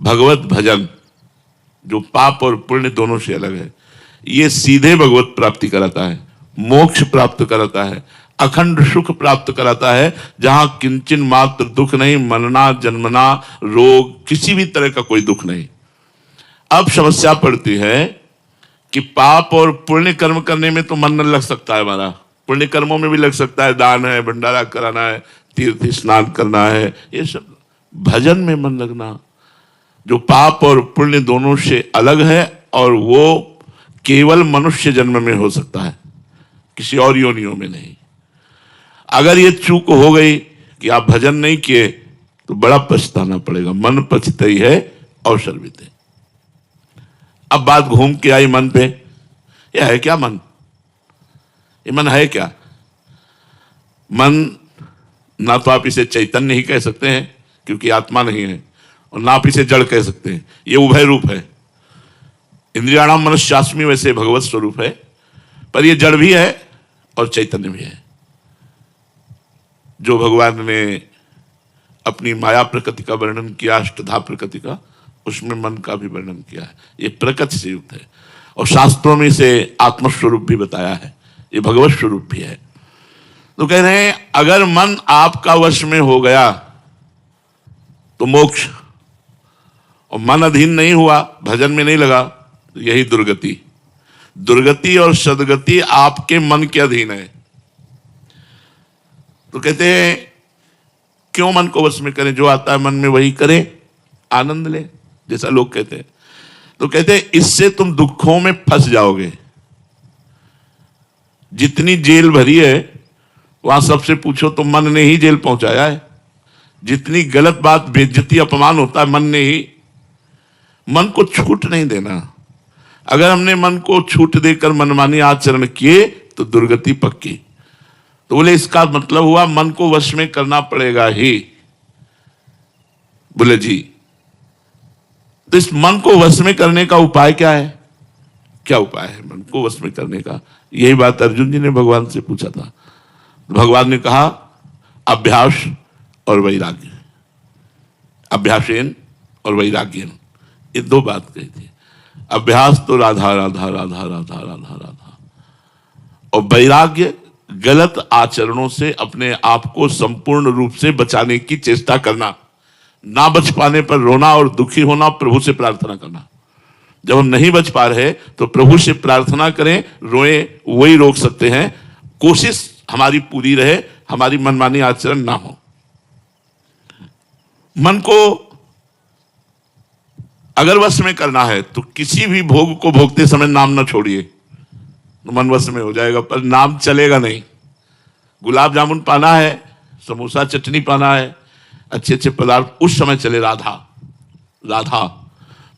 भगवत भजन जो पाप और पुण्य दोनों से अलग है, ये सीधे भगवत प्राप्ति कराता है, मोक्ष प्राप्त कराता है, अखंड सुख प्राप्त कराता है, जहां किंचन मात्र दुख नहीं, मरना जन्मना रोग किसी भी तरह का कोई दुख नहीं। अब समस्या पड़ती है कि पाप और पुण्य कर्म करने में तो मन न लग सकता है हमारा, पुण्य कर्मों में भी लग सकता है, दान है, भंडारा कराना है, तीर्थ स्नान करना है, ये सब। भजन में मन लगना जो पाप और पुण्य दोनों से अलग है, और वो केवल मनुष्य जन्म में हो सकता है, किसी और योनियों में नहीं। अगर ये चूक हो गई कि आप भजन नहीं किए तो बड़ा पछताना पड़ेगा। मन पछताई है अवसर बीते। अब बात घूम के आई मन पे। यह है क्या मन? ये मन है क्या? मन ना तो आप इसे चैतन्य ही कह सकते हैं क्योंकि आत्मा नहीं है, और ना आप इसे जड़ कह सकते हैं, ये उभय रूप है। इंद्रियाणाम मनश्चास्मि वैसे भगवत स्वरूप है, पर ये जड़ भी है और चैतन्य भी है। जो भगवान ने अपनी माया प्रकृति का वर्णन किया, अष्टधा प्रकृति का, उसमें मन का भी वर्णन किया है। ये प्रकृति से युक्त है, और शास्त्रों में इसे आत्मस्वरूप भी बताया है, ये भगवत स्वरूप भी है। तो कह रहे हैं अगर मन आपका वश में हो गया तो मोक्ष, और मन अधीन नहीं हुआ, भजन में नहीं लगा, तो यही दुर्गति। दुर्गति और सदगति आपके मन के अधीन है। तो कहते हैं क्यों मन को वश में करें, जो आता है मन में वही करें, आनंद ले, जैसा लोग कहते हैं। तो कहते हैं इससे तुम दुखों में फंस जाओगे। जितनी जेल भरी है वहां सबसे पूछो तो मन ने ही जेल पहुंचाया है। जितनी गलत बात, बेइज्जती, अपमान होता है मन ने ही। मन को छूट नहीं देना। अगर हमने मन को छूट देकर मनमानी आचरण किए तो दुर्गति पक्की। तो बोले इसका मतलब हुआ मन को वश में करना पड़ेगा ही। बोले जी, तो इस मन को वश में करने का उपाय क्या है? क्या उपाय है मन को वश में करने का? यही बात अर्जुन जी ने भगवान से पूछा था। भगवान ने कहा अभ्यास और वैराग्य, अभ्यासेन और वैराग्यन, ये दो बात कही थी। अभ्यास तो राधा राधा राधा राधा राधा राधा, और वैराग्य गलत आचरणों से अपने आप को संपूर्ण रूप से बचाने की चेष्टा करना, ना बच पाने पर रोना और दुखी होना, प्रभु से प्रार्थना करना। जब हम नहीं बच पा रहे तो प्रभु से प्रार्थना करें, रोए, वही रोक सकते हैं। कोशिश हमारी पूरी रहे, हमारी मनमानी आचरण ना हो। मन को अगर वश में करना है तो किसी भी भोग को भोगते समय नाम ना छोड़िए, तो मन वश में हो जाएगा, पर नाम चलेगा नहीं। गुलाब जामुन पाना है, समोसा चटनी पाना है, अच्छे अच्छे पदार्थ, उस समय चले राधा राधा,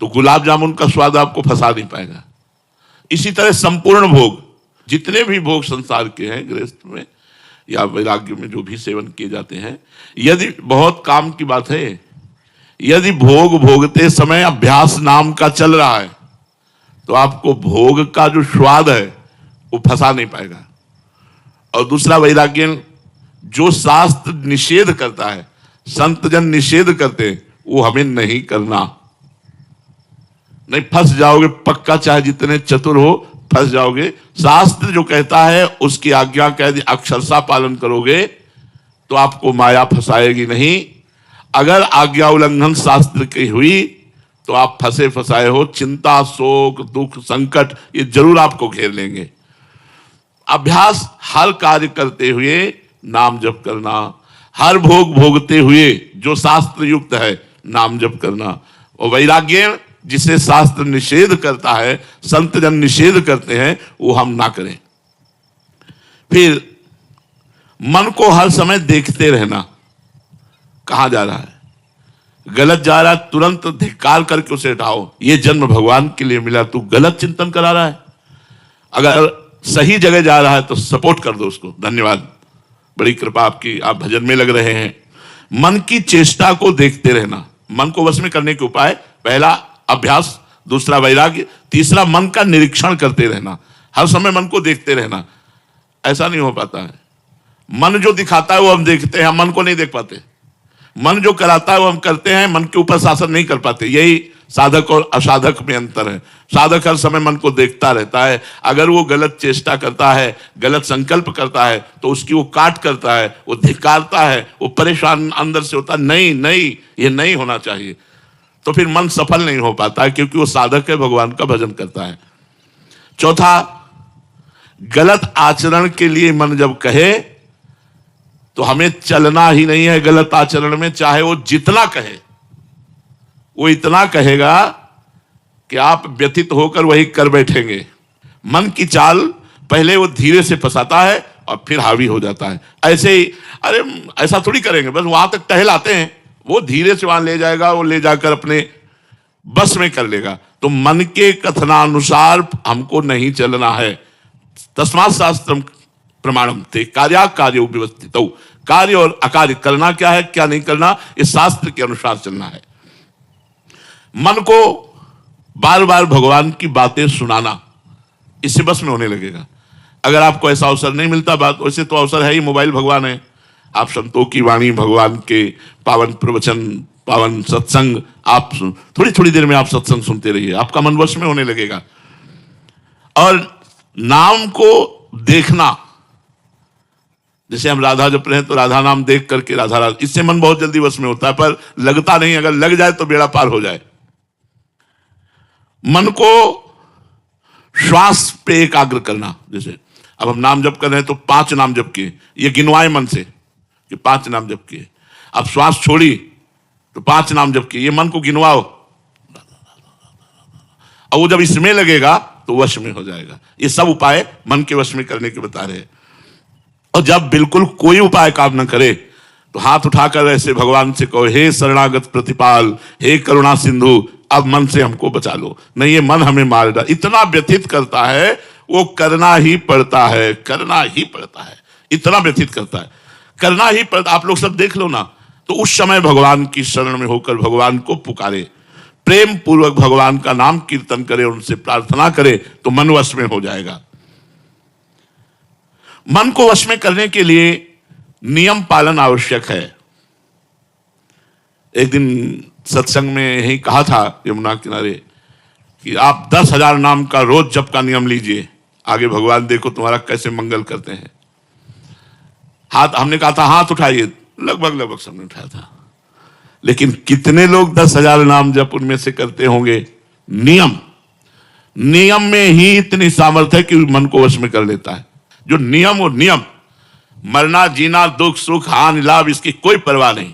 तो गुलाब जामुन का स्वाद आपको फंसा नहीं पाएगा। इसी तरह संपूर्ण भोग, जितने भी भोग संसार के हैं, गृहस्थ में या वैराग्य में जो भी सेवन किए जाते हैं, यदि बहुत काम की बात है, यदि भोग भोगते समय अभ्यास नाम का चल रहा है तो आपको भोग का जो स्वाद है वो फंसा नहीं पाएगा। और दूसरा वैराग्य, जो शास्त्र निषेध करता है, संत जन निषेध करते हैं, वो हमें नहीं करना। नहीं फंस जाओगे पक्का, चाहे जितने चतुर हो फंस जाओगे। शास्त्र जो कहता है उसकी आज्ञा का यदि अक्षरशः पालन करोगे तो आपको माया फंसाएगी नहीं। अगर आज्ञा उल्लंघन शास्त्र की हुई तो आप फंसे फंसाए हो। चिंता, शोक, दुख, संकट ये जरूर आपको घेर लेंगे। अभ्यास हर कार्य करते हुए नाम जप करना, हर भोग भोगते हुए जो शास्त्र युक्त है नाम जप करना। और वैराग्य, जिसे शास्त्र निषेध करता है, संत जन निषेध करते हैं, वो हम ना करें। फिर मन को हर समय देखते रहना, कहां जा रहा है, गलत जा रहा है, तुरंत धिक्कार करके उसे हटाओ। ये जन्म भगवान के लिए मिला, तू गलत चिंतन करा रहा है। अगर सही जगह जा रहा है तो सपोर्ट कर दो उसको, धन्यवाद, बड़ी कृपा आपकी, आप भजन में लग रहे हैं। मन की चेष्टा को देखते रहना। मन को वश में करने के उपाय, पहला अभ्यास, दूसरा वैराग्य, तीसरा मन का निरीक्षण करते रहना, हर समय मन को देखते रहना। ऐसा नहीं हो पाता है। मन जो दिखाता है वो हम देखते हैं, हम मन को नहीं देख पाते। मन जो कराता है वो हम करते हैं, मन के ऊपर शासन नहीं कर पाते। यही साधक और असाधक में अंतर है। साधक हर समय मन को देखता रहता है, अगर वो गलत चेष्टा करता है, गलत संकल्प करता है तो उसकी वो काट करता है, वो धिक्कारता है, वो परेशान अंदर से होता है, नहीं नहीं ये नहीं होना चाहिए। तो फिर मन सफल नहीं हो पाता है, क्योंकि वो साधक है, भगवान का भजन करता है। चौथा, गलत आचरण के लिए मन जब कहे तो हमें चलना ही नहीं है गलत आचरण में, चाहे वो जितना कहे। वो इतना कहेगा कि आप व्यथित होकर वही कर बैठेंगे। मन की चाल पहले वो धीरे से फंसाता है और फिर हावी हो जाता है। ऐसे ही, अरे ऐसा थोड़ी करेंगे, बस वहां तक टहलाते हैं, वो धीरे से वहां ले जाएगा, वो ले जाकर अपने बस में कर लेगा। तो मन के कथनानुसार हमको नहीं चलना है। तस्मात् शास्त्रम प्रमाणम ते कार्या कार्य व्यवस्थित। कार्य और अकार्य, करना क्या है क्या नहीं करना, इस शास्त्र के अनुसार चलना है। मन को बार बार भगवान की बातें सुनाना, इससे बस में होने लगेगा। अगर आपको ऐसा अवसर नहीं मिलता, बात वैसे तो अवसर है ही, मोबाइल भगवान है। आप संतों की वाणी, भगवान के पावन प्रवचन, पावन सत्संग, आप थोड़ी थोड़ी देर में आप सत्संग सुनते रहिए, आपका मन वश में होने लगेगा। और नाम को देखना, जैसे हम राधा जप रहे हैं तो राधा नाम देख करके राधा राधा, इससे मन बहुत जल्दी वश में होता है, पर लगता नहीं। अगर लग जाए तो बेड़ा पार हो जाए। मन को श्वास पे एकाग्र करना, जैसे अब हम नाम जप कर रहे हैं तो 5 नाम जप किए, ये गिनवाए मन से कि 5 नाम जप किए। अब श्वास छोड़ी तो 5 नाम जप किए, ये मन को गिनवाओ। और वो जब इसमें लगेगा तो वश में हो जाएगा। ये सब उपाय मन के वश में करने के बता रहे हैं। और जब बिल्कुल कोई उपाय काम न करे तो हाथ उठाकर ऐसे भगवान से कहो, हे शरणागत प्रतिपाल, हे करुणा सिंधु, अब मन से हमको बचा लो, नहीं ये मन हमें मार डाल। इतना व्यथित करता है, वो करना ही पड़ता है, करना ही पड़ता है, इतना व्यथित करता है, करना ही पड़ता। आप लोग सब देख लो ना, तो उस समय भगवान की शरण में होकर भगवान को पुकारे, प्रेम पूर्वक भगवान का नाम कीर्तन करे, उनसे प्रार्थना करे, तो मन वश में हो जाएगा। मन को वश में करने के लिए नियम पालन आवश्यक है। एक दिन सत्संग में यही कहा था यमुना किनारे कि आप 10,000 नाम का रोज जप का नियम लीजिए, आगे भगवान देखो तुम्हारा कैसे मंगल करते हैं। हाथ, हमने कहा था हाथ उठाइए, लगभग सबने उठाया था, लेकिन कितने लोग 10,000 नाम जप उनमें से करते होंगे? नियम में ही इतनी सामर्थ्य है कि मन को वश में कर लेता है। जो नियम, वो नियम, मरना जीना दुख सुख हानि लाभ, इसकी कोई परवाह नहीं।